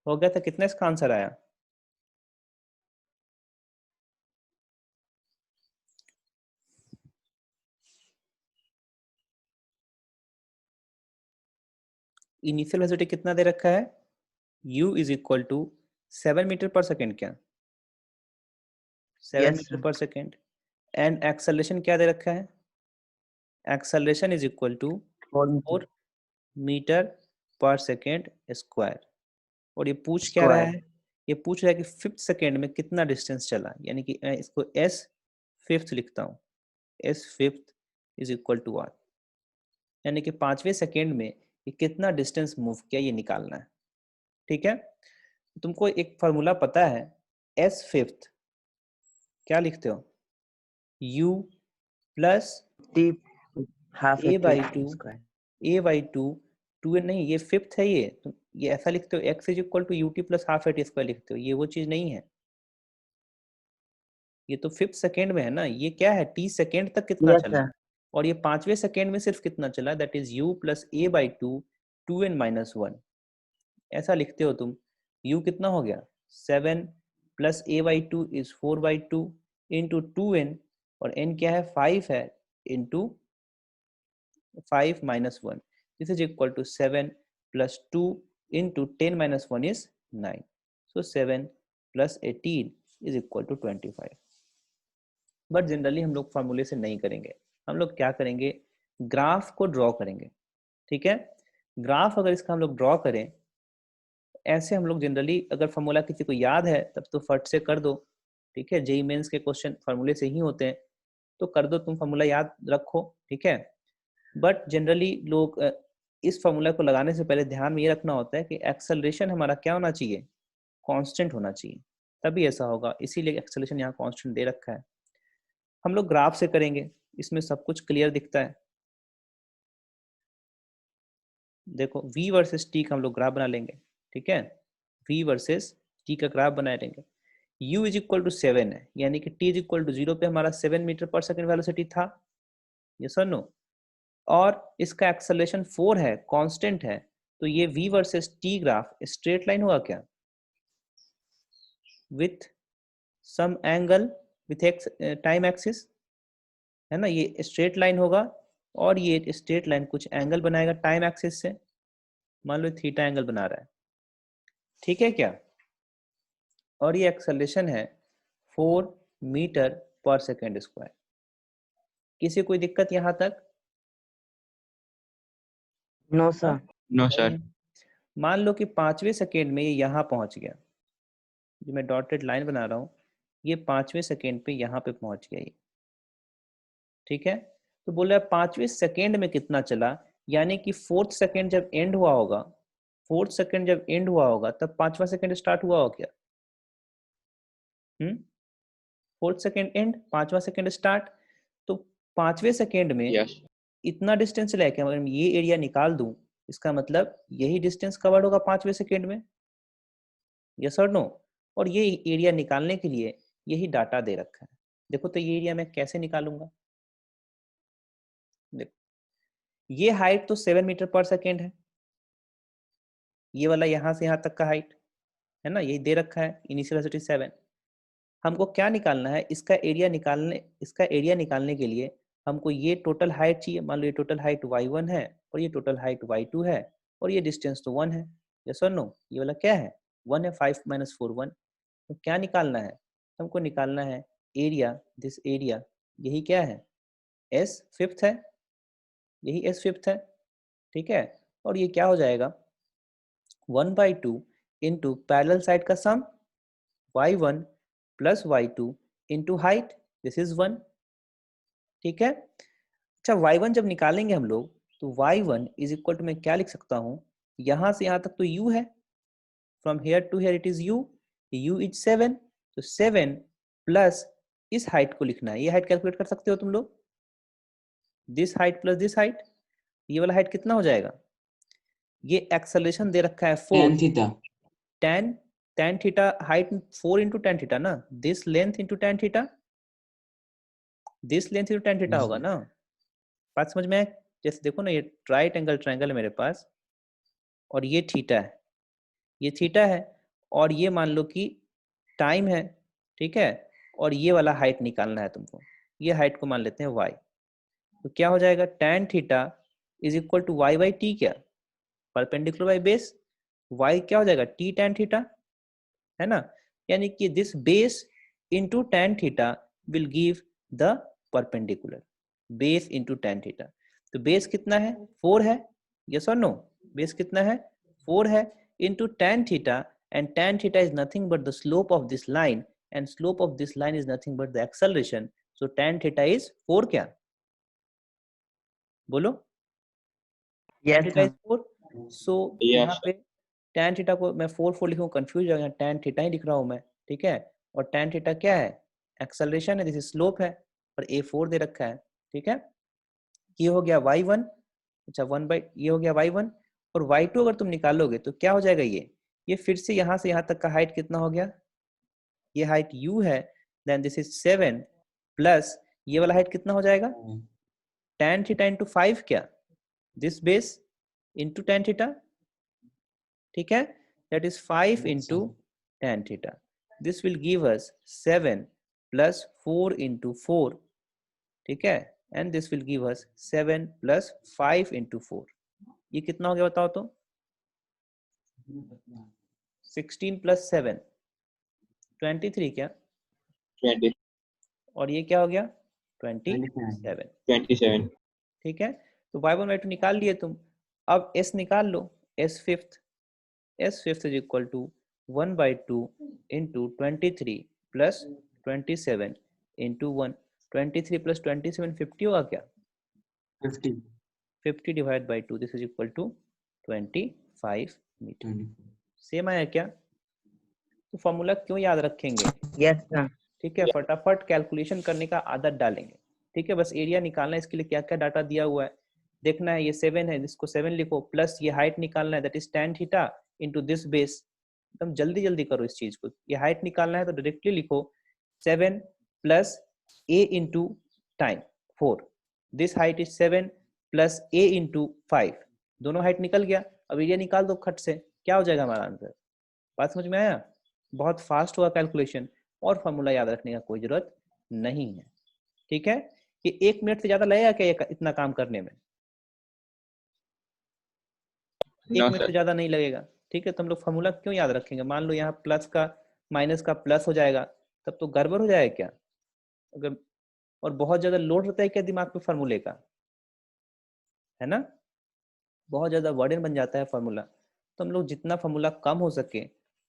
हो गया था, कितना इसका आंसर आया? इनिशियल वेलोसिटी कितना दे रखा है? u is equal to 7 meter per second, क्या 7 Yes, meter sir. Per second. And acceleration क्या दे रखा है? Acceleration is equal to 4 4 meter per second square. और ये पूछ क्या रहा square. है? ये पूछ रहा है कि फिफ्थ सेकेंड में कितना डिस्टेंस चला, यानी कि मैं इसको s फिफ्थ लिखता हूँ। s fifth is equal to r, यानी कि 5वें सेकेंड में ये कितना डिस्टेंस मूव किया, ये निकालना है। ठीक है, तुमको एक फार्मूला पता है, s फिफ्थ क्या लिखते हो? u प्लस T half a a by t two, square. a by two, two नहीं, ये फिफ्थ है। ये तुम ये ऐसा लिखते हो, x is equal to u t plus half a t square लिखते हो, ये वो चीज नहीं है। ये तो फिफ्थ सेकेंड में है ना, ये क्या है, टी सेकेंड तक कितना Yes, चला। sir. और ये 5वें सेकेंड में सिर्फ कितना चला, that is u plus a by to, 2n-1। ऐसा लिखते हो तुम। u कितना हो गया, 7 plus a by two is 4/2 into 2n, और n क्या है, 5 है, into 5-1, this is equal to 7 plus 2 into 10-1 is 9, so 7 plus 18 is equal to 25। But generally हम लोग फार्मूले से नहीं करेंगे, हम लोग क्या करेंगे, ग्राफ को ड्रॉ करेंगे। ठीक है, ग्राफ अगर इसका हम लोग ड्रॉ करें, ऐसे हम लोग जनरली, अगर फार्मूला किसी को याद है तब तो फट से कर दो। ठीक है, जेई मेंस के क्वेश्चन फार्मूले से ही होते हैं, तो कर दो, तुम फार्मूला याद रखो। ठीक है, बट जनरली लोग इस फार्मूला को लगाने से पहले ध्यान में ये रखना होता है कि एक्सेलरेशन हमारा क्या होना चाहिए, कांस्टेंट होना चाहिए, तभी ऐसा होगा, इसीलिए एक्सेलरेशन यहाँ कांस्टेंट दे रखा है। हम लोग ग्राफ से करेंगे, इसमें सब कुछ क्लियर दिखता है। देखो v वर्सेस t का हम लोग ग्राफ बना लेंगे। ठीक है, v वर्सेस t का ग्राफ बना लेंगे। u इज इक्वल टू 7 है, यानी कि t इज इक्वल टू 0 पे हमारा 7 मीटर पर सेकेंड वेलोसिटी था, यस और नो। और इसका एक्सेलरेशन 4 है, कांस्टेंट है, तो ये v versus t graph straight line होगा क्या, with some angle, with x time axis, है ना, ये स्ट्रेट लाइन होगा। और ये स्ट्रेट लाइन कुछ एंगल बनाएगा टाइम एक्सिस से, मान लो थीटा एंगल बना रहा है। ठीक है क्या, और ये एक्सेलरेशन है 4 मीटर पर सेकेंड स्क्वायर। किसी कोई दिक्कत यहाँ तक? No, हाँ? sir. No sir. मान लो कि 5वें सेकेंड में ये यहाँ पहुंच गया, जो मैं डॉटेड लाइन बना रहा हूँ, ये 5वें सेकेंड पे यहाँ पे पहुंच गया ये। ठीक है, तो बोल रहा है 5वें सेकेंड में कितना चला, यानी कि फोर्थ सेकेंड जब एंड हुआ होगा, फोर्थ सेकेंड जब एंड हुआ होगा तब 5वां सेकेंड स्टार्ट हुआ होगा क्या? फोर्थ सेकेंड एंड, 5वां सेकेंड स्टार्ट, तो 5वें सेकेंड में यस। इतना डिस्टेंस चला है क्या, अगर मैं ये एरिया निकाल दूं, इसका मतलब यही डिस्टेंस कवर्ड होगा 5वें सेकेंड में, यस और नो। और ये एरिया निकालने के लिए यही डाटा दे रखा है। देखो तो ये एरिया मैं कैसे निकालूंगा, देखो ये हाइट तो 7 मीटर पर सेकेंड है, ये वाला यहाँ से यहाँ तक का हाइट है ना, यही दे रखा है, इनिशियल वेलोसिटी 7। हमको क्या निकालना है, इसका एरिया निकालने के लिए हमको ये टोटल हाइट चाहिए। मान लो ये टोटल हाइट y1 है, और ये टोटल हाइट y2 है, और ये डिस्टेंस तो 1 है, यस और नो। ये वाला क्या है, 1 है, 5 - 4 1। तो क्या निकालना है, हमको निकालना है एरिया, दिस एरिया, यही क्या है, s फिफ्थ है, यही s फिफ्थ है। ठीक है, और ये क्या हो जाएगा, 1/2 इंटू पैरेलल साइड का सम, y1 plus y2 into height, this is 1। ठीक है, अच्छा y1 जब निकालेंगे हम लोग, तो y1 इज इक्वल टू मैं क्या लिख सकता हूँ, यहाँ से यहाँ तक तो u है, from here to here it is u is 7, तो 7 प्लस इस हाइट को लिखना है, ये हाइट कैलकुलेट कर सकते हो तुम लोग, this height plus this height, ये वाला हाइट कितना हो जाएगा, ये एक्सेलरेशन दे रखा है 4, tan theta. tan tan theta height 4 into tan theta ना, this length into tan theta, this length into tan theta होगा ना, बात समझ में आए? जैसे देखो ना, ये राइट एंगल ट्रायंगल है मेरे पास, और ये थीटा है, ये थीटा है और ये मान लो कि टाइम है, ठीक है, और ये वाला हाइट निकालना है तुमको, ये हाइट को मान लेते हैं y। तो क्या हो जाएगा, tan theta is equal to y by t, क्या परपेंडिकुलर बाई बेस, y क्या हो जाएगा t tan थीटा, है ना, यानी कि this base into tan theta will give the perpendicular, base into tan theta. तो बेस कितना है 4 है, यस और नो, बेस कितना है 4 है, into tan theta, and tan theta is nothing but the slope of this line, and slope of this line is nothing but the acceleration, so tan theta is 4, क्या बोलो, tan Yes, theta sir. is 4, so यहाँ पे tan theta को मैं 4 लिखूँ confuse हो गया, tan theta ही लिख रहा हूँ मैं, ठीक है, और tan theta क्या है, एक्सेलरेशन है, दिस स्लोप है, और a4 दे रखा है, ठीक है, ये हो गया y1, अच्छा 1 बाई, ये हो गया y1, और y2 अगर तुम निकालोगे तो क्या हो जाएगा, ये फिर से यहाँ से यहाँ तक का हाइट कितना हो गया, ये हाइट u है, देन दिस इज 7 प्लस ये वाला हाइट कितना हो जाएगा, tan थीटा इंटू 5, क्या this base into tan theta, ठीक है, that is 5 into tan theta, this will give us 7 plus 4 into 4, ठीक है, and this will give us 7 plus 5 into 4, ये कितना हो गया बताओ तो, 16 प्लस 7 23, क्या 20 और ये क्या हो गया 27, ठीक है, तो y1 y2 निकाल लिए तुम, अब s निकाल लो, s fifth is equal to 1 by 2 into 23 plus 27 into 1, 23 plus 27 50 होगा क्या, 50 divide by 2, this is equal to 25 meter, same आया क्या, तो फॉर्मूला क्यों याद रखेंगे, Yes, sir. ठीक है, फटाफट कैलकुलेशन करने का आदत डालेंगे, ठीक है, बस एरिया निकालना है, इसके लिए क्या क्या डाटा दिया हुआ है देखना है, ये 7 है, इसको 7 लिखो, प्लस ये हाइट निकालना है, that is tan theta into this base, एकदम जल्दी जल्दी करो इस चीज को, ये हाइट निकालना है तो डायरेक्टली लिखो 7 plus a into time 4, this height is 7 plus a into 5, दोनों हाइट निकल गया, अब एरिया निकाल दो खट से, क्या हो जाएगा हमारा आंसर, बात समझ में आया, बहुत फास्ट हुआ कैलकुलेशन, और फॉर्मूला याद रखने का कोई जरूरत नहीं है, ठीक है, ये 1 मिनट से ज्यादा लगेगा क्या इतना काम करने में, 1 मिनट से ज्यादा नहीं लगेगा, ठीक है, तो हम लोग फॉर्मूला क्यों याद रखेंगे, मान लो यहाँ प्लस का माइनस का प्लस हो जाएगा, तब तो गड़बड़ हो जाएगा क्या, अगर और बहुत ज्यादा लोड रहता है क्या दिमाग पे फार्मूले का, है ना, बहुत ज्यादा वर्डन बन जाता है फार्मूला, तो हम लोग जितना फार्मूला कम हो सके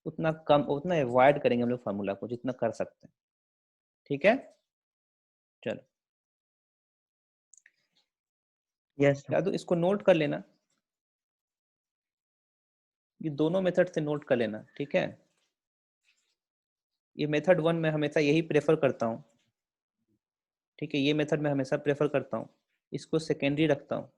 उतना कम, उतना अवॉइड करेंगे हम लोग फार्मूला को जितना कर सकते हैं, ठीक है, चलो Yes, sir. यादव इसको नोट कर लेना, ये दोनों मेथड से नोट कर लेना, ठीक है, ये मेथड 1 में हमेशा यही प्रेफर करता हूँ, ठीक है, ये मेथड में हमेशा प्रेफर करता हूँ, इसको सेकेंडरी रखता हूँ,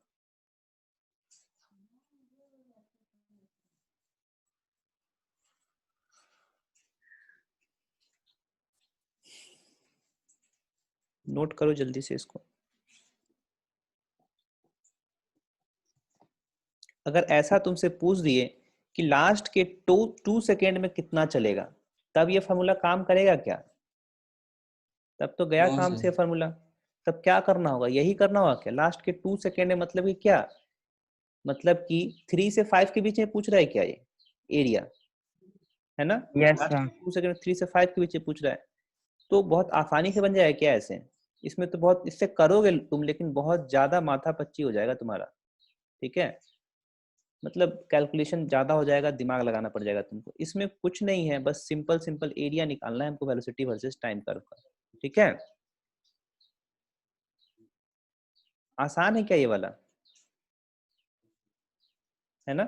नोट करो जल्दी से इसको, अगर ऐसा तुमसे पूछ दिए कि लास्ट के 2 सेकेंड में कितना चलेगा, तब ये फार्मूला काम करेगा क्या, तब तो गया काम से फार्मूला, तब क्या करना होगा, यही करना होगा क्या, लास्ट के 2 सेकेंड में, मतलब कि क्या, मतलब कि 3 से 5 के बीच में पूछ रहा है क्या ये एरिया, है ना, Yes, लास्ट sir. 2 सेकेंड 3 से 5 के बीच में पूछ रहा है, तो बहुत आसानी से बन जाएगा क्या ऐसे, इसमें तो बहुत, इससे करोगे तुम लेकिन बहुत ज्यादा माथा पच्ची हो जाएगा तुम्हारा, ठीक है, मतलब कैलकुलेशन ज्यादा हो जाएगा, दिमाग लगाना पड़ जाएगा तुमको, इसमें कुछ नहीं है, बस सिंपल सिंपल एरिया निकालना है हमको, वेलोसिटी वर्सेस टाइम कर्व का, ठीक है, आसान है क्या ये वाला, है ना,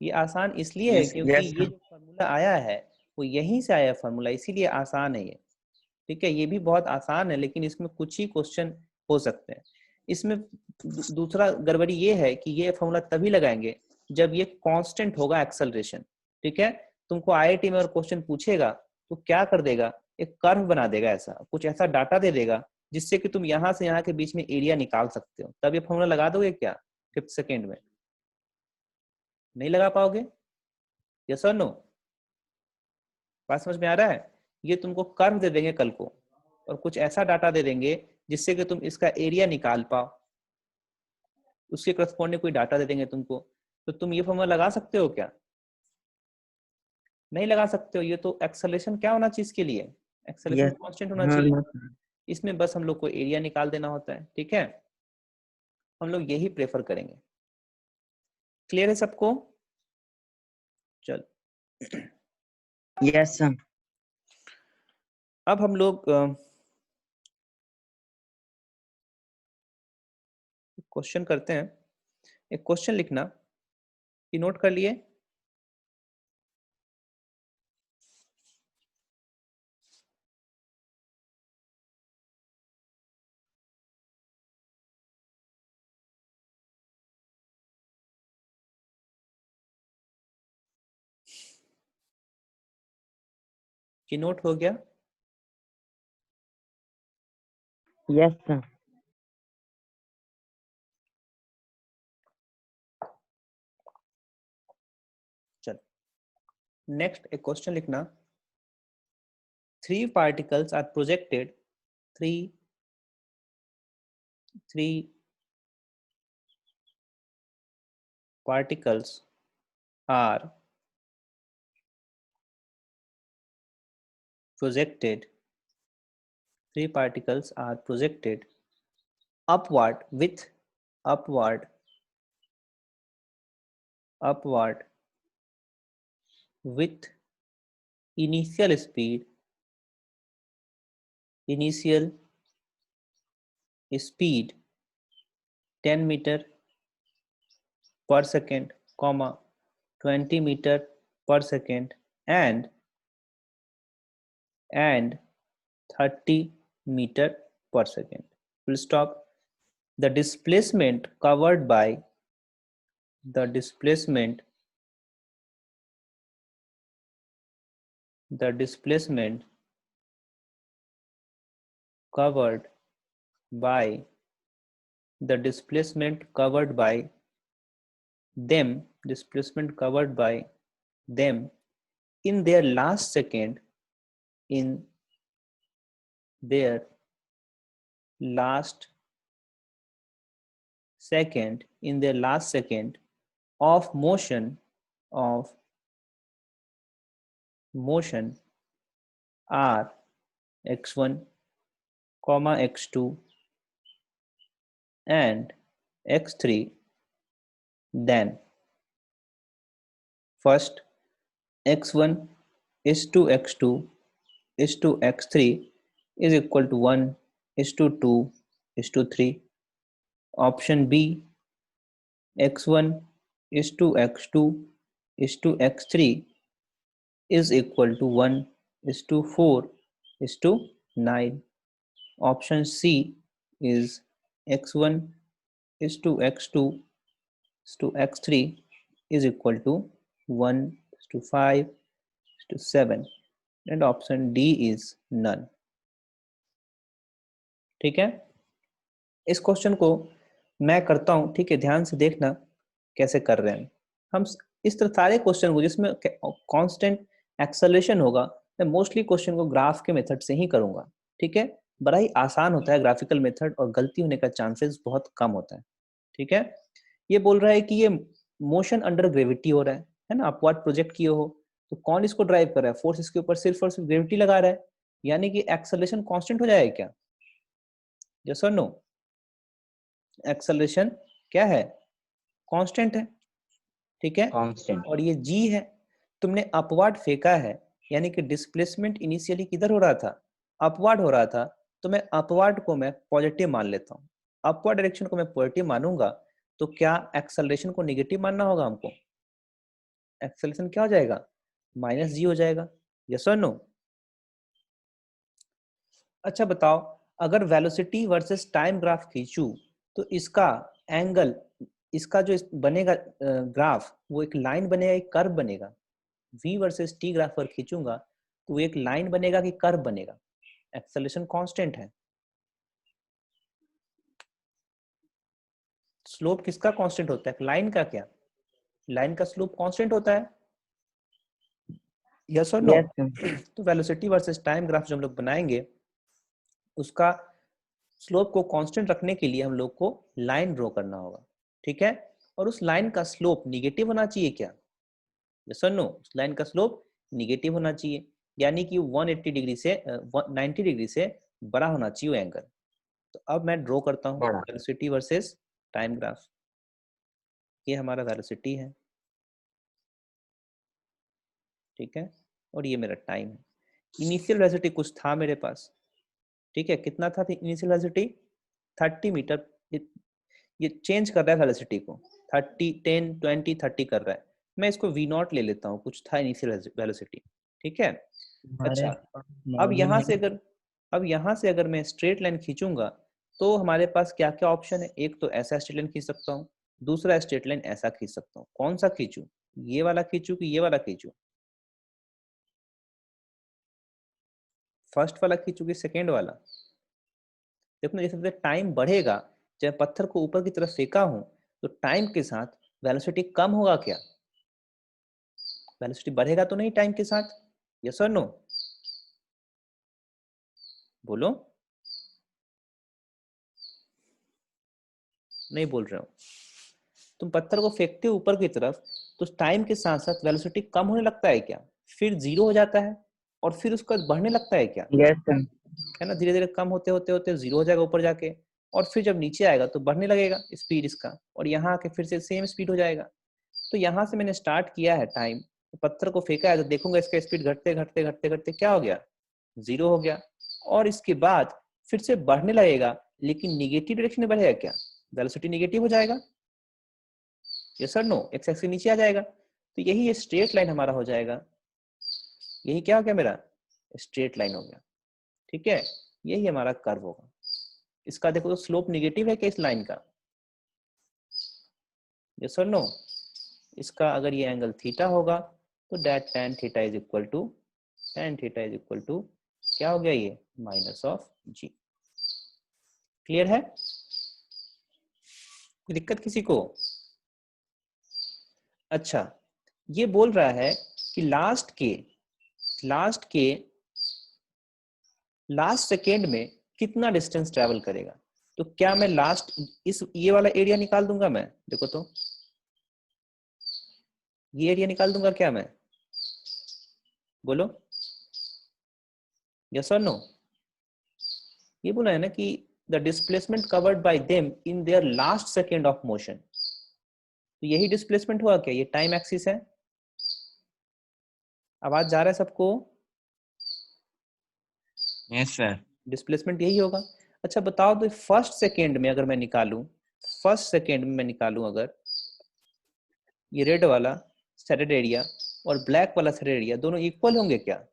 ये आसान इसलिए है क्योंकि Yes, ये sir. जो फार्मूला आया है वो यहीं से आया फार्मूला, इसीलिए आसान है ये, ठीक है, ये भी बहुत आसान है, लेकिन इसमें कुछ ही क्वेश्चन हो सकते हैं, इसमें दूसरा गड़बड़ी ये है कि ये फार्मूला तभी लगाएंगे जब ये कांस्टेंट होगा एक्सेलरेशन, ठीक है, तुमको आईआईटी में और क्वेश्चन पूछेगा तो क्या कर देगा, एक कर्व बना देगा, ऐसा कुछ ऐसा डाटा दे देगा जिससे कि तुम यहाँ से यहाँ के बीच में एरिया निकाल सकते हो, तब ये फार्मूला लगा दोगे क्या 5th सेकेंड में, नहीं लगा पाओगे, यस और नो? बात समझ में आ रहा है? ये तुमको कर्व दे देंगे कल को और कुछ ऐसा डाटा दे देंगे जिससे कि तुम इसका एरिया निकाल पाओ, उसके करस्पॉन्डिंग कोई डाटा दे देंगे तुमको, तो तुम ये फॉर्मूला लगा सकते हो क्या? नहीं लगा सकते हो। ये तो एक्सेलरेशन क्या होना चाहिए इसके लिए? Acceleration Yes. कांस्टेंट होना हाँ, चाहिए। No sir. इसमें बस हम लोग को एरिया निकाल देना होता है, ठीक है? हम लोग यही प्रेफर करेंगे। क्लियर है सबको? चल यस सर। अब हम लोग क्वेश्चन करते हैं। एक क्वेश्चन लिखना, ये नोट कर लिए? ये नोट हो गया? Yes sir. चल नेक्स्ट एक क्वेश्चन लिखना। 3 particles are projected, three particles are projected, 3 particles are projected upward with upward with initial speed 10 meter per second, comma 20 meter per second and 30 meter per second. Full stop. The displacement covered by the displacement covered by the displacement covered by them in their last second of motion are x1, x2 and x3, then first x1 is to x2 is to x3 is equal to 1 is to 2 is to 3. Option B, x1 is to x2 is to x3 is equal to 1 is to 4 is to 9. Option C is x1 is to x2 is to x3 is equal to 1 is to 5 is to 7 and option D is none. ठीक है? इस question को मैं करता हूं, ठीक है? ध्यान से देखना कैसे कर रहे हैं हम। इस तरह सारे क्वेश्चन को जिसमें कांस्टेंट एक्सेलरेशन होगा, मैं मोस्टली क्वेश्चन को ग्राफ के मेथड से ही करूंगा, ठीक है? बड़ा ही आसान होता है ग्राफिकल मेथड और गलती होने का चांसेस बहुत कम होता है, ठीक है? ये बोल रहा है कि ये मोशन अंडर ग्रेविटी हो रहा है ना? अपवर्ड प्रोजेक्ट किए हो तो कौन इसको ड्राइव कर रहा है? फोर्स इसके ऊपर सिर्फ और सिर्फ ग्रेविटी लगा रहा है, यानी कि एक्सेलरेशन कांस्टेंट हो जाएगा क्या? यस और नो? एक्सेलरेशन क्या है? कांस्टेंट है, ठीक है? कांस्टेंट। और ये जी है, तुमने अपवर्ड फेंका है, यानी कि डिस्प्लेसमेंट इनिशियली किधर हो रहा था? अपवर्ड हो रहा था, तो मैं अपवर्ड को मैं पॉजिटिव मान लेता हूँ। अपवर्ड डायरेक्शन को मैं पॉजिटिव मानूंगा तो क्या एक्सेलरेशन को नेगेटिव मानना होगा हमको? एक्सेलरेशन क्या हो जाएगा? माइनस जी हो जाएगा। यस और नो? अच्छा बताओ, अगर वेलोसिटी वर्सेस टाइम ग्राफ खींचूं तो इसका एंगल, इसका जो बनेगा ग्राफ, वो एक लाइन बनेगा, एक कर्व बनेगा? v वर्सेस t ग्राफ पर खींचूंगा तो एक लाइन बनेगा कि कर्व बनेगा? एक्सेलरेशन कांस्टेंट है। स्लोप किसका कांस्टेंट होता है? लाइन का क्या? लाइन का स्लोप कांस्टेंट होता है। यस और नो? Yes sir. तो वेलोसिटी वर्सेस टाइम ग्राफ जो हम लोग बनाएंगे उसका स्लोप को कांस्टेंट रखने के लिए हम लोग को लाइन ड्रॉ करना होगा, ठीक है? और उस लाइन का स्लोप निगेटिव होना चाहिए क्या? यस और नो? उस लाइन का स्लोप निगेटिव होना चाहिए, यानी कि 180 डिग्री से 90 डिग्री से बड़ा होना चाहिए एंगल। तो अब मैं ड्रॉ करता हूँ बड़ा। Velocity versus time graph. ये हमारा वेलोसिटी है, ठीक है, और ये मेरा टाइम है। इनिशियल वेलोसिटी कुछ था मेरे पास, ठीक है, कितना था इनिशियल वेलोसिटी? 30 मीटर। ये चेंज कर रहा है वेलोसिटी को, 30, 10, 20, 30 कर रहा है। मैं इसको v नॉट ले लेता हूँ, कुछ था इनिशियल वेलोसिटी, ठीक है। हमारे अच्छा, पास अब मालूम यहाँ है। से अगर अब यहाँ से अगर मैं स्ट्रेट लाइन खींचूंगा तो हमारे पास क्या क्या ऑप्शन है? एक तो ऐसा स्ट्रेट लाइन खींच सकता हूँ, दूसरा स्ट्रेट लाइन ऐसा खींच सकता हूँ। कौन सा खींचूं? ये वाला खींचूं कि ये वाला खींचूं? फर्स्ट वाला खींचूं कि सेकेंड वाला? देखो ना, जैसे टाइम बढ़ेगा, जब पत्थर को ऊपर की तरफ फेंका हूं तो टाइम के साथ वेलोसिटी कम होगा क्या? वेलोसिटी बढ़ेगा तो नहीं टाइम के साथ? यस और नो? बोलो। नहीं बोल रहे हो? तुम पत्थर को फेंकते हो ऊपर की तरफ तो टाइम के साथ साथ वेलोसिटी कम होने लगता है क्या? फिर जीरो हो जाता है और फिर उसका बढ़ने लगता है क्या? Yes sir. है ना, धीरे धीरे कम होते होते होते जीरो हो जाएगा ऊपर जाके, और फिर जब नीचे आएगा तो बढ़ने लगेगा स्पीड इसका, और यहाँ आके फिर से सेम स्पीड हो जाएगा। तो यहाँ से मैंने स्टार्ट किया है टाइम, तो पत्थर को फेंका है तो देखूंगा इसका स्पीड घटते घटते घटते घटते क्या हो गया? जीरो हो गया। और इसके बाद फिर से बढ़ने लगेगा, लेकिन निगेटिव डायरेक्शन में बढ़ेगा क्या? वेलोसिटी निगेटिव हो जाएगा। Yes sir no? X axis नीचे आ जाएगा। तो यही ये स्ट्रेट लाइन हमारा हो जाएगा। यही क्या हो गया मेरा? स्ट्रेट लाइन हो गया, ठीक है। यही हमारा कर्व होगा। इसका देखो तो स्लोप निगेटिव है क्या इस लाइन का? यस और नो? इसका अगर ये एंगल थीटा होगा तो that tan theta is equal to क्या हो गया ये? Minus of ji. क्लियर है? कोई दिक्कत किसी को? अच्छा, ये बोल रहा है कि लास्ट सेकेंड में कितना डिस्टेंस ट्रेवल करेगा। तो क्या मैं लास्ट इस ये वाला एरिया निकाल दूंगा? मैं देखो तो ये एरिया निकाल दूंगा क्या मैं? बोलो यस और नो? ये बोला है ना कि the displacement covered by them in their last second of motion. तो यही डिस्प्लेसमेंट हुआ क्या? ये टाइम एक्सिस है। आवाज जा रहा है सबको? Yes sir. डिस्प्लेसमेंट यही होगा। अच्छा बताओ तो फर्स्ट सेकेंड में अगर मैं निकालूं, अगर ये रेड वाला सेटेड एरिया और ब्लैक वाला सेटेड एरिया दोनों इक्वल होंगे क्या?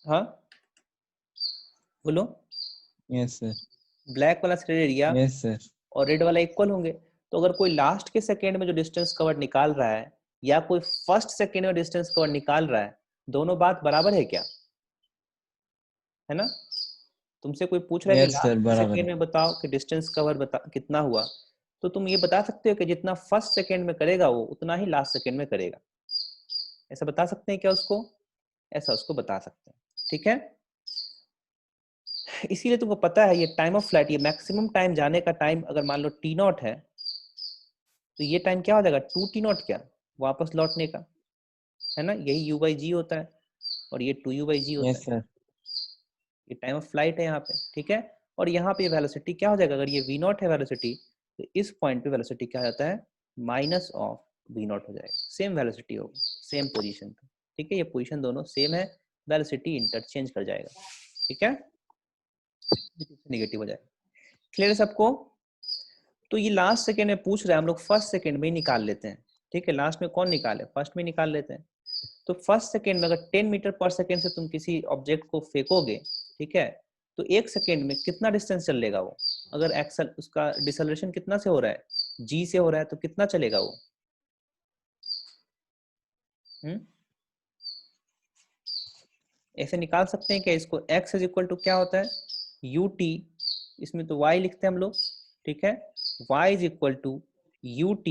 हाँ बोलो। Yes sir. ब्लैक वाला सेटेड एरिया यस सर। और रेड वाला इक्वल होंगे। तो अगर कोई लास्ट के सेकेंड में जो डिस्टेंस कवर निकाल रहा है या कोई फर्स्ट सेकेंड में डिस्टेंस कवर निकाल रहा है, दोनों बात बराबर है क्या? है ना? तुमसे कोई पूछ रहा है कि यस सर, लास्ट के बराबर सेकेंड है। में बताओ कि डिस्टेंस कवर बता कितना हुआ, तो तुम ये बता सकते हो कि जितना फर्स्ट सेकेंड में करेगा वो उतना ही लास्ट सेकेंड में करेगा। ऐसा बता सकते हैं क्या उसको? ऐसा उसको बता सकते हैं, ठीक है। इसीलिए तुमको पता है ये टाइम ऑफ फ्लाइट, ये मैक्सिमम टाइम जाने का टाइम अगर मान लो टी नॉट है तो ये टाइम क्या हो जाएगा? 2t0 क्या? वापस लौटने का, है ना, यही u/g होता है और ये 2u/g होता यस है। सर। ये टाइम ऑफ फ्लाइट है यहाँ पे, ठीक है। और यहाँ पे वेलोसिटी क्या हो जाएगा? अगर ये v0 है वेलोसिटी, तो इस पॉइंट पे वेलोसिटी क्या हो जाता है? माइनस ऑफ v0 हो जाएगा। सेम वेलोसिटी होगी सेम पोजीशन पे, ठीक है। ये पोजीशन दोनों सेम है, वेलोसिटी इंटरचेंज कर जाएगा, ठीक है, निगेटिव हो जाएगा। क्लियर है सबको? तो ये लास्ट सेकेंड में पूछ रहा है, हम लोग फर्स्ट सेकेंड में ही निकाल लेते हैं, ठीक है। लास्ट में कौन निकाले? फर्स्ट में निकाल लेते हैं। तो फर्स्ट सेकेंड में अगर 10 मीटर पर सेकेंड से तुम किसी ऑब्जेक्ट को फेंकोगे, ठीक है, तो एक सेकेंड में कितना डिस्टेंस चल लेगा वो? अगर एक्सल उसका डिसलेरेशन कितना से हो रहा है? जी से हो रहा है, तो कितना चलेगा वो? ऐसे निकाल सकते हैं क्या इसको? x इज इक्वल टू क्या होता है? ut, इसमें तो y लिखते हैं हम लोग, ठीक है। y is equal to ut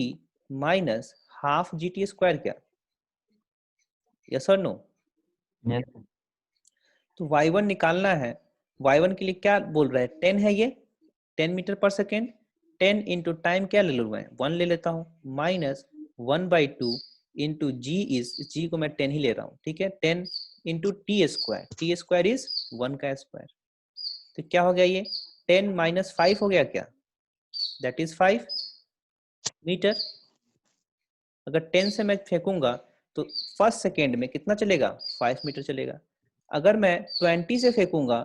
minus half g t square क्या? यस और नो? Yes. तो y1 निकालना है, y1 के लिए क्या बोल रहा है, 10 है ये, 10 metre per second, 10 into time क्या ले लूँ मैं, 1 ले लेता हूँ, माइनस 1/2 इंटू जी इज, जी को मैं 10 ही ले रहा हूँ, ठीक है, 10 इंटू टी स्क्वायर इज 1 का स्क्वायर। तो क्या हो गया ये, 10 माइनस 5 हो गया क्या, दैट इज 5 मीटर। अगर 10 से मैं फेंकूंगा तो फर्स्ट सेकेंड में कितना चलेगा, 5 मीटर चलेगा। अगर मैं 20 से फेंकूंगा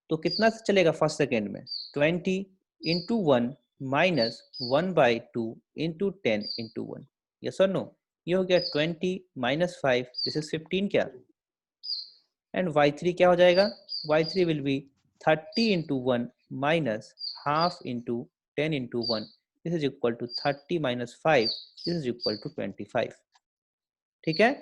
तो कितना चलेगा फर्स्ट सेकेंड में, 20 into 1 minus 1/2 into 10 into 1, yes और नो? ये हो गया 20 माइनस 5, दिस इज 15 क्या, एंड y3 क्या हो जाएगा, y3 will be 30 into 1 minus half into 10 into 1, this is equal to 30 minus 5, this is equal to 25। ठीक है,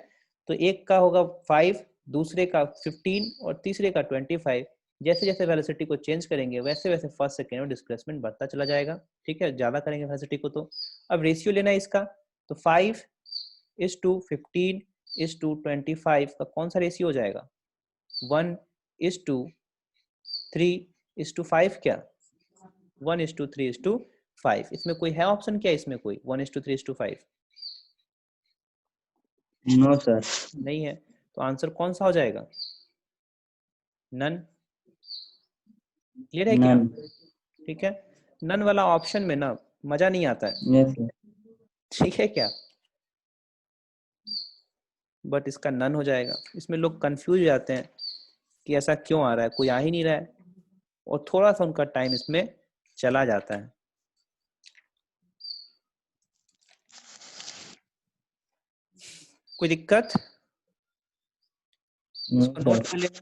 तो एक का होगा 5, दूसरे का 15 और तीसरे का 25। जैसे जैसे वेलोसिटी को चेंज करेंगे वैसे वैसे फर्स्ट सेकेंड में डिस्प्लेसमेंट बढ़ता चला जाएगा। ठीक है, ज्यादा करेंगे वेलोसिटी को तो। अब रेशियो लेना है इसका, तो 5:15:25 का कौन सा रेशियो हो जाएगा, 1:3:5 क्या, 1:3:5। इसमें कोई है ऑप्शन क्या, इसमें कोई 1:3:5 No, sir. नहीं है, तो आंसर कौन सा हो जाएगा, नन। क्लियर है क्या, None. ठीक है, नन वाला ऑप्शन में ना मजा नहीं आता है, Yes, sir. ठीक है क्या, बट इसका नन हो जाएगा। इसमें लोग कंफ्यूज हो जाते हैं कि ऐसा क्यों आ रहा है, कोई आ ही नहीं रहा है, और थोड़ा सा उनका टाइम इसमें चला जाता है। कोई दिक्कत, No, इसको नोट sir. कर लेना।